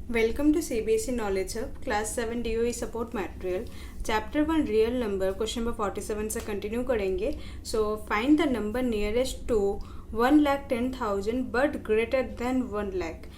Welcome to CBSE Knowledge Hub, Class 7 DOE Support Material, Chapter 1 Real Number, Question number 47 से continue करेंगे. So find the number nearest to 1,10,000 but greater than 1 lakh,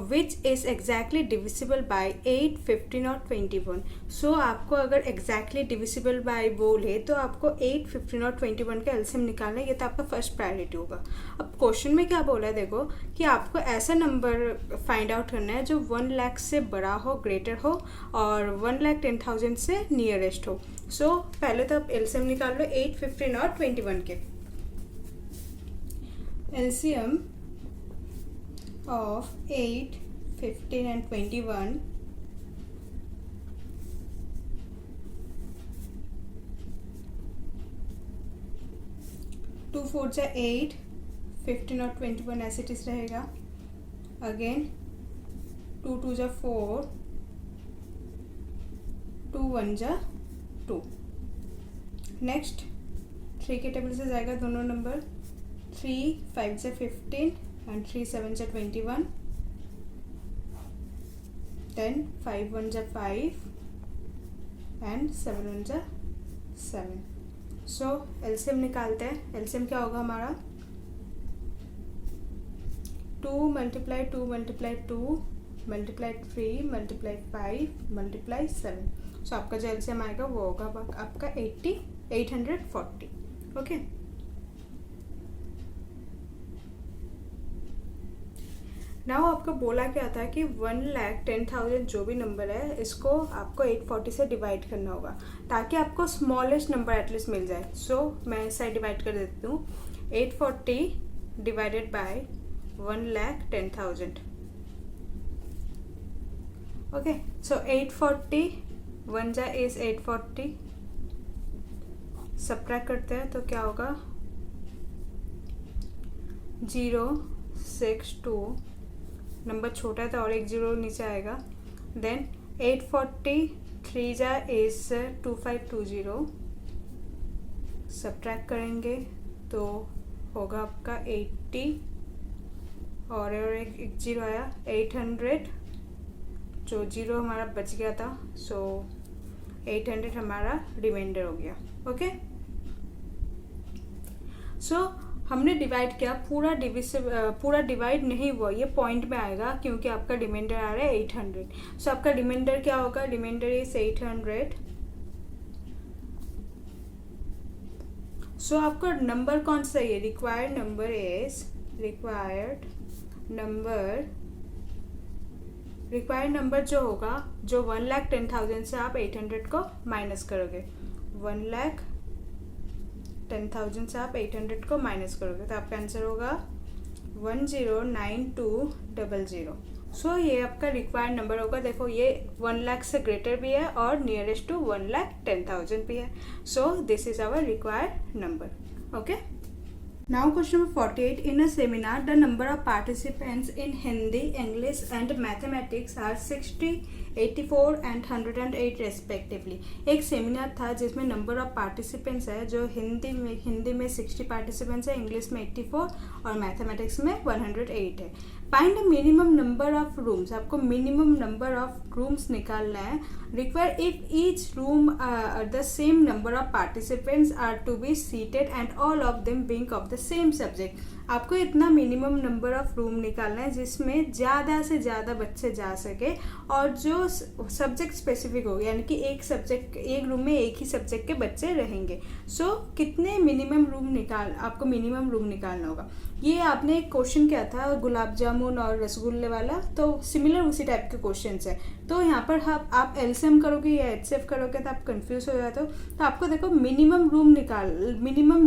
which is exactly divisible by 8, 15 और 21. So आपको अगर exactly divisible by बोले तो आपको 8, 15 और 21 का एलसीएम निकालना है. ये तो आपका फर्स्ट प्रायोरिटी होगा. अब क्वेश्चन में क्या बोला है देखो कि आपको ऐसा नंबर फाइंड आउट करना है जो 1 लाख से बड़ा हो, ग्रेटर हो और 1,10,000 से नियरेस्ट हो. सो पहले तो आप एलसीएम निकाल लो 8, 15 और 21 के. LCM of 8, 15 and 21. Two four जा 8, 15 और 21 ऐसे इट रहेगा. अगेन 2 2 जा 4, 2 1 जा 2. नेक्स्ट 3 के टेबल से जाएगा दोनों नंबर. 3 5 जा 15 and 3 7 जा 21. Then 5 1 जा 5 and 7 1 जा 7. सो एलसीएम निकालते हैं. एलसीएम क्या होगा हमारा 2 multiply 2 multiply 2 multiply 3 multiply 5 multiply 7. सो आपका जो एलसीएम आएगा वो होगा आपका 840. ओके. नाउ आपको बोला क्या था कि 1,10,000 जो भी नंबर है इसको आपको 840 से डिवाइड करना होगा ताकि आपको स्मॉलेस्ट नंबर एटलीस्ट मिल जाए. सो मैं इस साइड डिवाइड कर देती हूँ. 840 डिवाइडेड बाय 1,10,000. ओके. सो 840 1 जा इज 840. सब्ट्रैक्ट करते हैं तो क्या होगा 0 6 2. नंबर छोटा है तो और एक जीरो नीचे आएगा. देन 840 3 जा इज 2520. सब्ट्रैक्ट करेंगे तो होगा आपका 80 और एक जीरो आया 800. जो जीरो हमारा बच गया था सो 800 हमारा रिमाइंडर हो गया. ओके. सो हमने डिवाइड किया. पूरा डिवाइड नहीं हुआ, ये पॉइंट में आएगा क्योंकि आपका रिमाइंडर आ रहा है 800. सो आपका रिमाइंडर क्या होगा. Reminder is 800. सो आपका नंबर कौन सा है. रिक्वायर्ड नंबर जो होगा जो 1,10,000 से आप 800 को माइनस करोगे. 1,10,000 से आप 800 को माइनस करोगे तो आपका आंसर होगा 109200. सो ये आपका रिक्वायर्ड नंबर होगा. देखो ये 1 लाख से ग्रेटर भी है और नियरेस्ट टू 1,10,000 भी है. So this is our required number. Okay. Now question number 48. In a seminar, the number of participants in Hindi, English and Mathematics are 60, 84 and 108 respectively. एक सेमिनार था जिसमें नंबर ऑफ पार्टिसिपेंट्स है जो हिंदी में 60 participants है, English में 84 और mathematics में 108 है. Find the minimum number of rooms. आपको मिनिमम नंबर ऑफ रूम्स निकालना है. Require if each room the same number of participants are to be seated and all of them being of the same subject. आपको इतना minimum number of room निकालना है जिसमें ज़्यादा से ज़्यादा बच्चे जा सके और जो सब्जेक्ट स्पेसिफिक हो, यानी कि एक रूम में एक ही सब्जेक्ट के बच्चे रहेंगे. सो कितने आपको मिनिमम रूम निकालना होगा. ये आपने एक क्वेश्चन किया था गुलाब जामुन और रसगुल्ले वाला, तो सिमिलर उसी टाइप के क्वेश्चंस है. तो यहाँ पर आप एलसीएम करोगे या एचसीएफ करोगे तो आप कंफ्यूज हो जाते हो. तो आपको देखो मिनिमम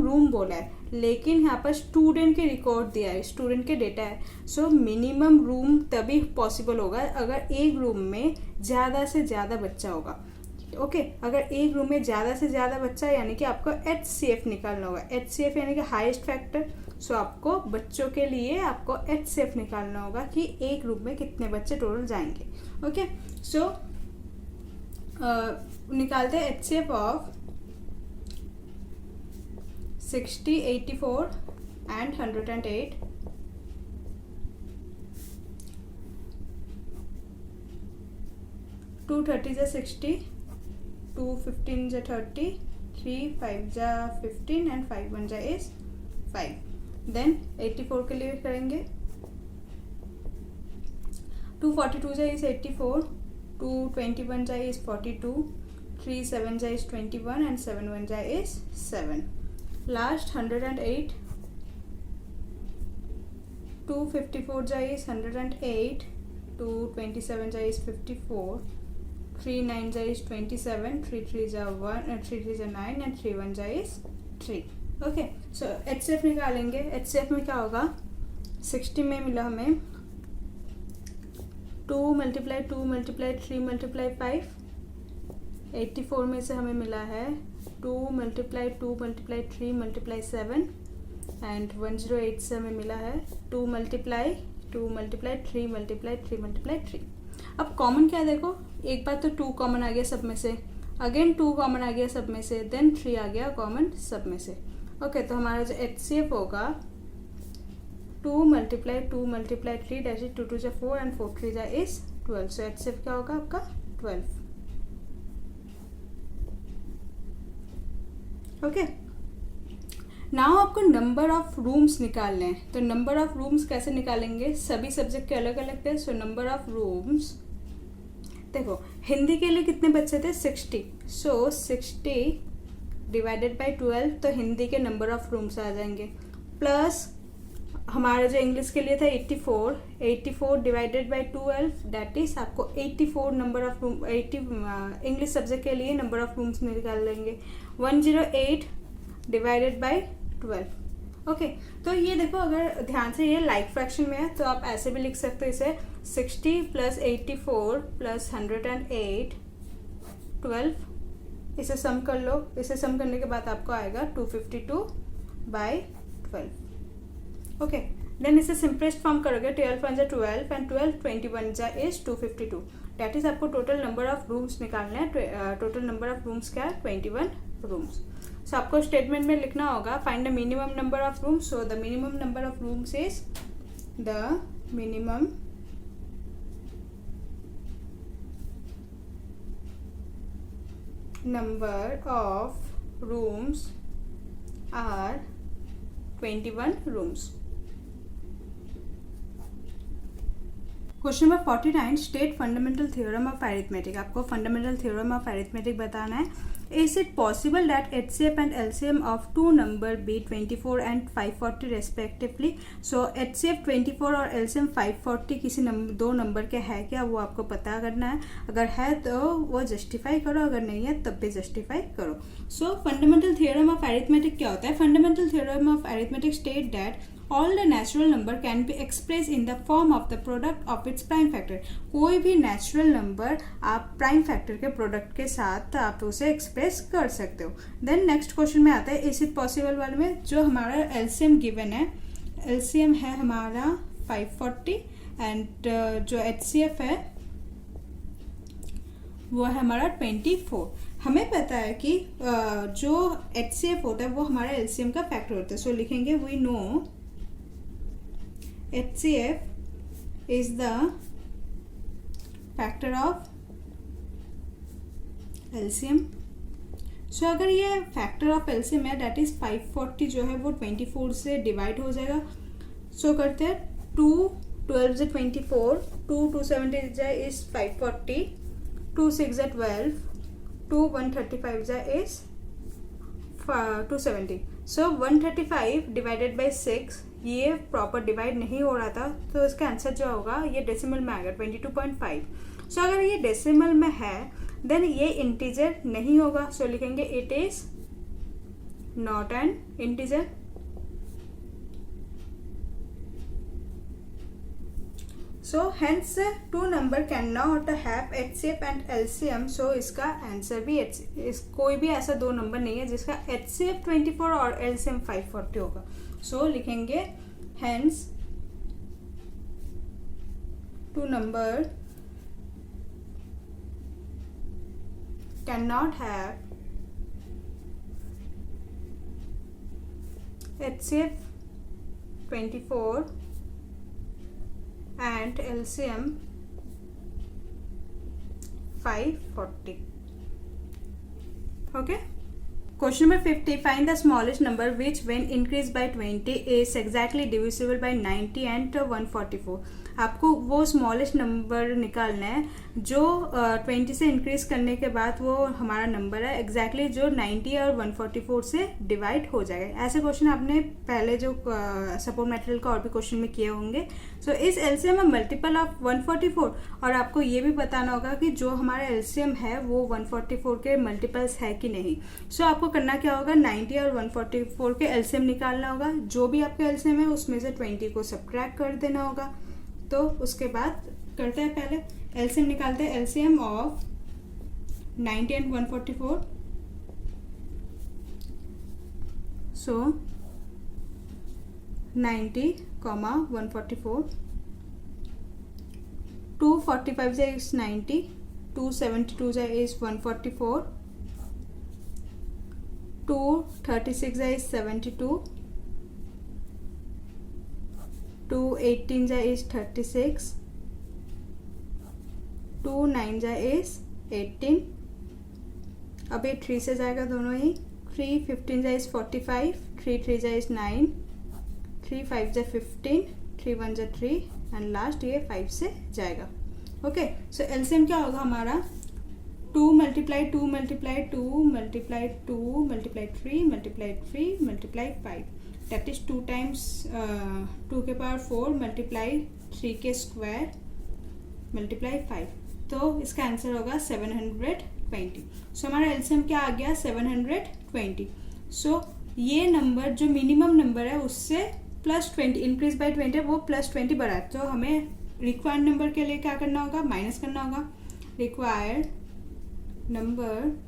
रूम बोला है लेकिन यहाँ पर स्टूडेंट के रिकॉर्ड दिया है, स्टूडेंट के डेटा है. सो मिनिमम रूम तभी पॉसिबल होगा अगर एक रूम में ज़्यादा से ज़्यादा बच्चा होगा. ओके. अगर एक रूम में ज़्यादा से ज़्यादा बच्चा यानी कि आपको HCF निकालना होगा. HCF यानी कि हाईएस्ट फैक्टर. सो आपको बच्चों के लिए आपको HCF निकालना होगा कि एक रूम में कितने बच्चे टोटल जाएंगे. ओके. सो निकालते हैं HCF ऑफ 60, 84 and 108. 2 30 जा 60, 2 15 जा 30, 3 5 जा 15 एंड 5 1 जा इज 5. देन 84 के लिए करेंगे. 2 42 जा इज 84, 2 21 जा इज 42, 3 7 जा इज 21 and 7 1 जा is 7. Last 108, 2 54 जा is 108, 2 27 जा is 54, 3 9 जा is 27, 3 3 जा 1, 3 3 जा 9 and 3 1 जा is 3. ओके, सो HCF निकालेंगे. HCF में क्या होगा? 60 में मिला हमें 2 multiply 2 multiply 3 multiply 5. 84 में से हमें मिला है 2 multiply 2 multiply 3 multiply 7 एंड 108 से हमें मिला है 2 multiply 2 multiply 3 multiply 3 multiply 3. अब कॉमन क्या है देखो, एक बार तो 2 कॉमन आ गया सब में से, अगेन 2 कॉमन आ गया सब में से, देन 3 आ गया कॉमन सब में से. ओके, तो हमारा जो HCF होगा 2 multiply 2 multiply 3 दैट इज 2 2 जा 4 एंड 4 3 जा इज 12. सो HCF क्या होगा आपका 12. ओके, नाउ आपको नंबर ऑफ रूम्स निकालने हैं. तो नंबर ऑफ रूम्स कैसे निकालेंगे? सभी सब्जेक्ट के अलग अलग थे. सो नंबर ऑफ रूम्स, देखो हिंदी के लिए कितने बच्चे थे? 60. सो 60 डिवाइडेड बाय 12, तो हिंदी के नंबर ऑफ रूम्स आ जाएंगे. प्लस हमारा जो इंग्लिश के लिए था 84, 84 डिवाइडेड बाय 12 दैट इज आपको 84 number of room. 80 English subject के लिए नंबर ऑफ रूम्स निकाल लेंगे. 108 डिवाइडेड बाय 12. ओके, तो ये देखो अगर ध्यान से ये लाइक फ्रैक्शन में है तो आप ऐसे भी लिख सकते हो इसे 60 प्लस 84 प्लस 108 12. इसे सम कर लो. इसे सम करने के बाद आपको आएगा 252 बाय 12. ओके, देन इसे सिंपलेस्ट फॉर्म करोगे 12 1 जा 12 एंड 12 21 जा इज 252. डैट इज आपको टोटल नंबर ऑफ रूम्स निकालना है. टोटल नंबर ऑफ रूम्स क्या है? 21 रूम्स. सो आपको स्टेटमेंट में लिखना होगा find the minimum number of rooms. So the minimum number of rooms is the minimum number of rooms are 21 rooms. Question number 49, state fundamental theorem of arithmetic. आपको fundamental theorem of arithmetic बताना है. Is it possible that HCF and LCM of two number be 24 and 540 respectively. So HCF 24 और LCM 540 किसी दो number के है क्या, वो आपको पता करना है. अगर है तो वो जस्टिफाई करो, अगर नहीं है तब भी जस्टिफाई करो. सो फंडामेंटल थ्योरम ऑफ अरिथमेटिक क्या होता है? Fundamental theorem of arithmetic state that all the natural number can be expressed in the form of the product of its prime factor. कोई भी नेचुरल नंबर आप प्राइम फैक्टर के product के साथ आप उसे एक्सप्रेस कर सकते हो. देन नेक्स्ट क्वेश्चन में आता है इज इट पॉसिबल वाले में. जो हमारा LCM गिवन है, LCM है हमारा 540 एंड जो HCF है वो है हमारा 24. हमें पता है कि जो HCF होता है वो हमारा LCM का फैक्टर होता है. सो लिखेंगे we know HCF is the factor of LCM. So अगर ये फैक्टर ऑफ LCM है दैट इज 540 जो है वो 24 से डिवाइड हो जाएगा. सो करते हैं 2 12 से 24, 2 270 जाए इज 540, 2 6 जा 12, 2 135 जा इज 270. सो 135 डिवाइडेड बाई 6, ये प्रॉपर डिवाइड नहीं हो रहा था तो इसका आंसर जो होगा ये डेसिमल में आएगा 22.5. सो अगर ये डेसिमल में है देन ये इंटीजर नहीं होगा. सो लिखेंगे it is not an integer. So hence two number can not have HCF and LCM. So इसका आंसर भी कोई भी ऐसा दो नंबर नहीं है जिसका HCF 24 और LCM 540 होगा. सो लिखेंगे hence two number can not have HCF 24 and LCM 540. Okay. Question number 50. Find the smallest number which when increased by 20 is exactly divisible by 90 and 144. आपको वो स्मॉलेस्ट नंबर निकालना है जो 20 से इंक्रीज करने के बाद वो हमारा नंबर है एग्जैक्टली जो 90 और 144 से डिवाइड हो जाएगा. ऐसे क्वेश्चन आपने पहले जो सपोर्ट मटेरियल का और भी क्वेश्चन में किए होंगे. सो इस एलसीएम में मल्टीपल ऑफ 144 और आपको ये भी बताना होगा कि जो हमारा एलसीएम है वो 144 के मल्टीपल्स है कि नहीं. सो आपको करना क्या होगा, 90 और 144 के एलसीएम निकालना होगा. जो भी आपका एलसीएम है उसमें से 20 को सब्ट्रैक्ट कर देना होगा. तो उसके बाद करते हैं पहले एलसीएम निकालते हैं. LCM of 90 and 144. So 90, 144. 245 is 90. 272 is 144. 236 is 72. 218 is 36. 29 is 18. अब ये 3 से जाएगा दोनों ही. 3 15 is 45. 3 3 is 9. 3 5 is 15. 3 1 is 3 and last ये 5 से जाएगा. ओके. सो एलसीएम क्या होगा हमारा, 2 multiply 2 multiply 2 multiply 2 multiply 3 multiply 3 multiply 5. That is 2 times 2 के पावर 4 multiply 3 के स्क्वायर multiply 5. तो इसका आंसर होगा 720. सो हमारा एलसीएम क्या आ गया, 720. सो ये नंबर जो मिनिमम नंबर है उससे +20 इंक्रीज बाय 20 है वो +20 बढ़ा है. तो हमें रिक्वायर्ड नंबर के लिए क्या करना होगा, माइनस करना होगा. Required number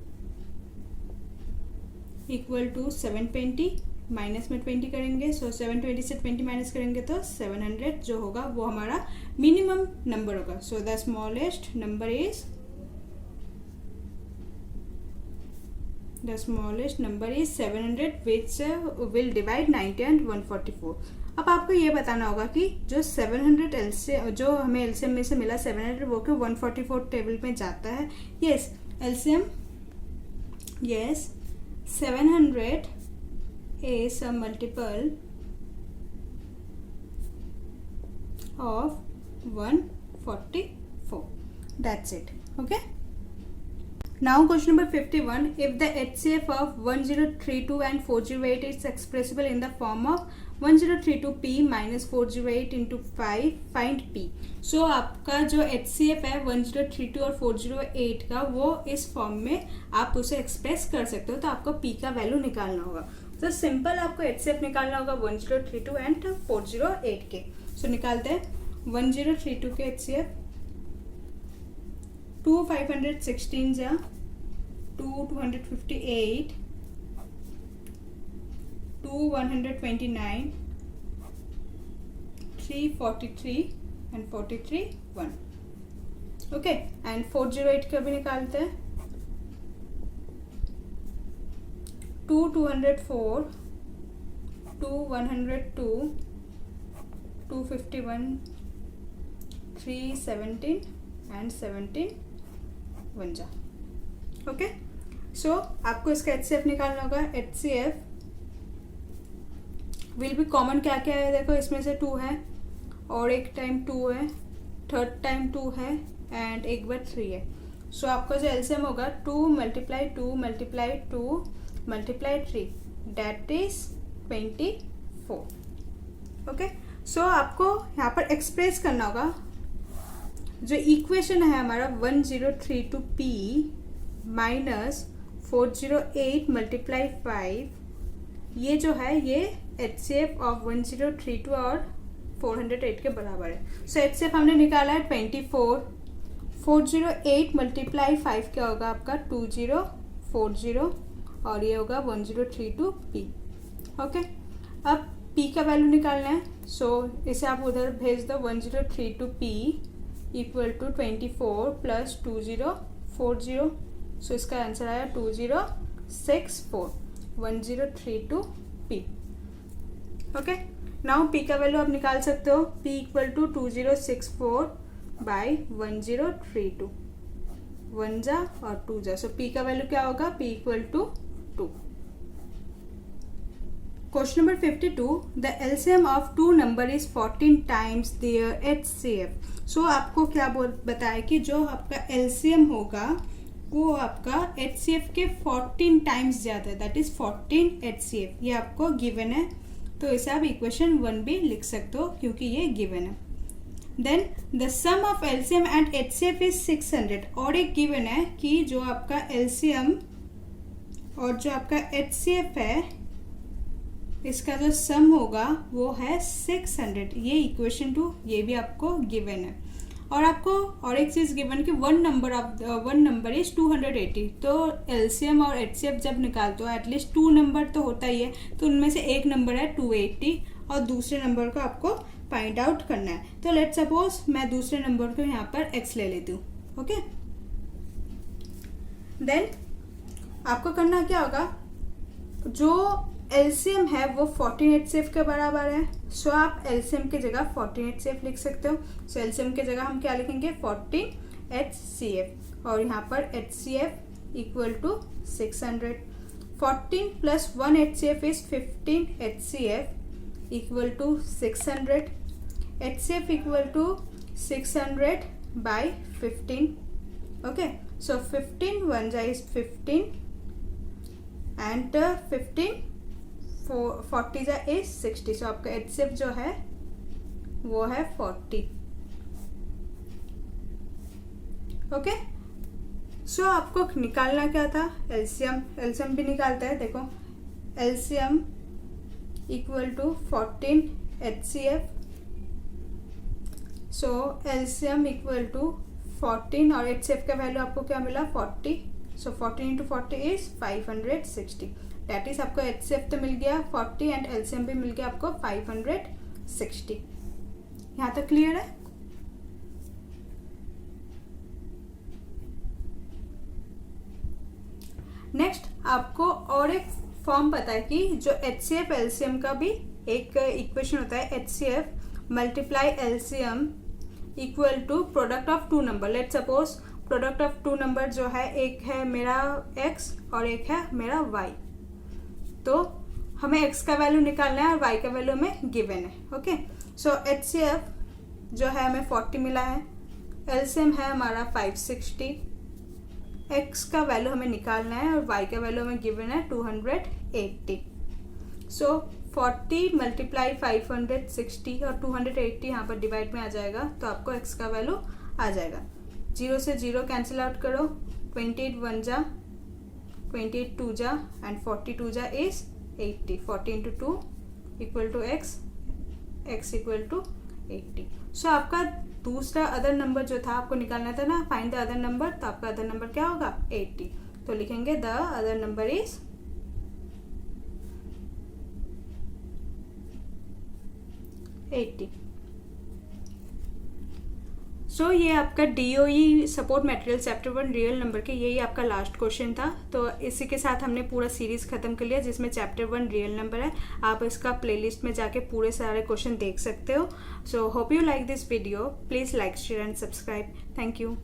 equal to 720 minus में 20 करेंगे. सो 720 से 20 माइनस करेंगे तो 700 जो होगा वो हमारा मिनिमम नंबर होगा. So the smallest number is The smallest number is 700 which will divide 90 and 144. अब आपको ये बताना होगा कि जो 700 एलसीएम जो हमें एलसीएम में से मिला 700 वो के 144 टेबल में जाता है. Yes LCM, yes 700 is a multiple of 144. That's it. Okay. Now question number 51. If the HCF of 1032 and 408 is expressible in the form of 1032p minus 408 into 5, find p. So आपका जो HCF है 1032 और 408 का वो इस form में आप उसे एक्सप्रेस कर सकते हो. तो आपको p का वैल्यू निकालना होगा. तो सिंपल आपको HCF निकालना होगा 1032 एंड 408 के. सो निकालते हैं 1032 के HCF. 2 516 जा 2 258 2 129 343 एंड 43 1. ओके. एंड 408 का भी निकालते हैं. 2 204 2 102 251 317 एंड 17 1 जा. ओके. सो आपको इसका HCF निकालना होगा. HCF विल भी कॉमन क्या क्या है, देखो इसमें से 2 है और एक टाइम 2 है, थर्ड टाइम 2 है एंड एक बार 3 है. सो आपका जो एलसीएम होगा 2 multiply 2 multiply 2 multiply 3 that is 24. Okay. सो आपको यहाँ पर एक्सप्रेस करना होगा जो इक्वेशन है हमारा 1032p माइनस 408 मल्टीप्लाई 5. ये जो है ये HCF ऑफ 1032 और 408 के बराबर है. सो HCF हमने निकाला है 24. 408 मल्टीप्लाई 5 क्या होगा आपका 2040 और ये होगा 1032p. ओके. अब p का वैल्यू निकालना है. सो इसे आप उधर भेज दो. 1032p equal to 24 plus 2040. सो इसका आंसर आया 2064 1032p. ओके. नाउ p का वैल्यू आप निकाल सकते हो. p इक्वल टू 2064 बाई 1032 1 जा और 2 जा, सो p का वैल्यू क्या होगा, p equal to 2। Question number 52, the LCM of two number is 14 times their HCF। So आपको क्या बताया कि जो आपका एलसीएम होगा वो आपका HCF के 14 टाइम्स ज़्यादा है, दैट इज 14 HCF। ये आपको गिवन है, तो इसे आप इक्वेशन 1 भी लिख सकते हो क्योंकि ये गिवन है। Then the sum of LCM and HCF is 600, और एक गिवन है कि जो आपका एलसीएम और जो आपका HCF है इसका जो सम होगा वो है 600। ये इक्वेशन 2 ये भी आपको गिवन है। और आपको और एक चीज़ गिवन कि वन नंबर इज 280। तो एलसीएम और HCF जब निकालते हो एटलीस्ट 2 नंबर तो होता ही है, तो उनमें से एक नंबर है 280 और दूसरे नंबर को आपको फाइंड आउट करना है। तो लेट सपोज मैं दूसरे नंबर को यहाँ पर x ले लेती हूँ, ओके। देन आपको करना क्या होगा, जो एलसीएम है वो 14 HCF के बराबर है, सो आप एलसीएम की जगह 14 HCF लिख सकते हो। सो एलसीएम की जगह हम क्या लिखेंगे, 14 HCF, और यहाँ पर HCF equal to 600। 14 plus 1 HCF is 15 HCF equal to 600। HCF equal to 600 by 15, okay. So 15 1 जा इज 15 एंड 15 40 जा इज 60। सो आपका HCF जो है वो है 40, ओके। सो आपको निकालना क्या था, एलसीएम भी निकालता है, देखो LCM equal to 14 HCF। So LCM equal to 14 और HCF का वैल्यू आपको क्या मिला, 40। So 14 into 40 is 560, that is आपको HCF तो मिल गया 40 एंड एलसीएम भी मिल गया आपको 560। यहाँ तक क्लियर है। नेक्स्ट आपको और एक फॉर्म पता है कि जो HCF एलसीएम का भी एक इक्वेशन होता है, HCF multiply LCM equal to product of two number. Let suppose product of two number जो है, एक है मेरा x और एक है मेरा y, तो हमें x का वैल्यू निकालना है और y का वैल्यू हमें गिवन है, ओके। सो HCF जो है हमें 40 मिला है, एलसीएम है हमारा 560, x का वैल्यू हमें निकालना है और y का वैल्यू हमें गिवन है 280। सो 40 मल्टीप्लाई 560 और 280 यहाँ पर डिवाइड में आ जाएगा, तो आपको x का वैल्यू आ जाएगा। 0 से 0 कैंसिल आउट करो, 28 1 जा, 28 2 जा एंड 42 जा is 80। 40 into 2 equal to x equal to 80। So आपका दूसरा अदर नंबर जो था आपको निकालना था ना, फाइंड द अदर नंबर, तो आपका अदर नंबर क्या होगा, 80। तो लिखेंगे द अदर नंबर इज 80। सो ये आपका DOE support material chapter 1 real number के यही आपका लास्ट क्वेश्चन था। तो इसी के साथ हमने पूरा सीरीज खत्म कर लिया जिसमें चैप्टर 1 रियल नंबर है। आप इसका प्लेलिस्ट में जाके पूरे सारे क्वेश्चन देख सकते हो। So hope you like this video, please like share and subscribe. Thank you.